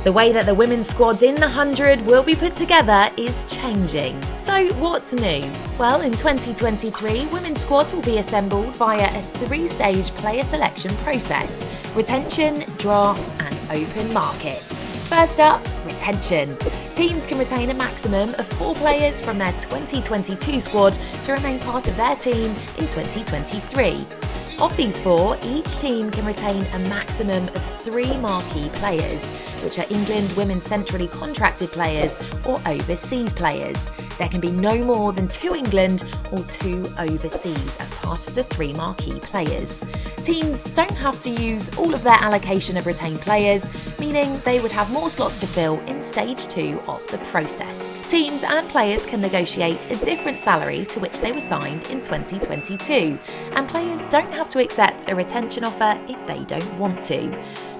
The way that the women's squads in the 100 will be put together is changing. So what's new? Well, in 2023, women's squads will be assembled via a 3-stage player selection process: retention, draft and open market. First up, retention. Teams can retain a maximum of 4 players from their 2022 squad to remain part of their team in 2023. Of these 4, each team can retain a maximum of 3 marquee players, which are England women's centrally contracted players or overseas players. There can be no more than 2 England or 2 overseas as part of the 3 marquee players. Teams don't have to use all of their allocation of retained players, meaning they would have more slots to fill in stage 2 of the process. Teams and players can negotiate a different salary to which they were signed in 2022, and players don't have to accept a retention offer if they don't want to.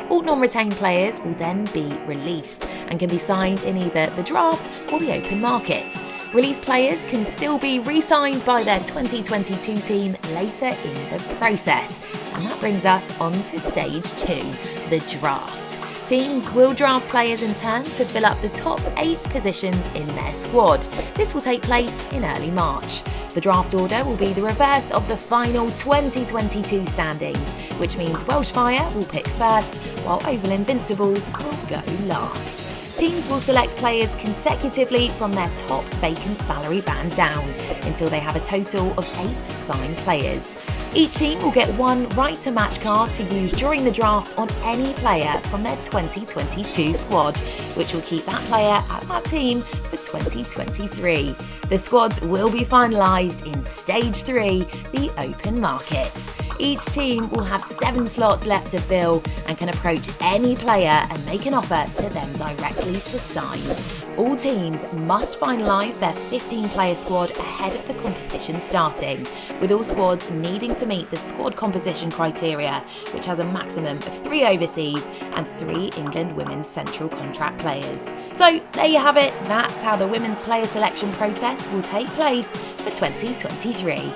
All non-retained players will then be released and can be signed in either the draft or the open market. Released players can still be re-signed by their 2022 team later in the process. And that brings us on to stage 2, the draft. Teams will draft players in turn to fill up the top 8 positions in their squad. This will take place in early March. The draft order will be the reverse of the final 2022 standings, which means Welsh Fire will pick first, while Oval Invincibles will go last. Teams will select players consecutively from their top vacant salary band down until they have a total of 8 signed players. Each team will get 1 right-to-match card to use during the draft on any player from their 2022 squad, which will keep that player at that team for 2023. The squads will be finalised in Stage 3, the open market. Each team will have 7 slots left to fill and can approach any player and make an offer to them directly to sign. All teams must finalise their 15-player squad ahead of the competition starting, with all squads needing to meet the squad composition criteria, which has a maximum of 3 overseas and 3 England women's central contract players. So there you have it, that's how the women's player selection process will take place for 2023.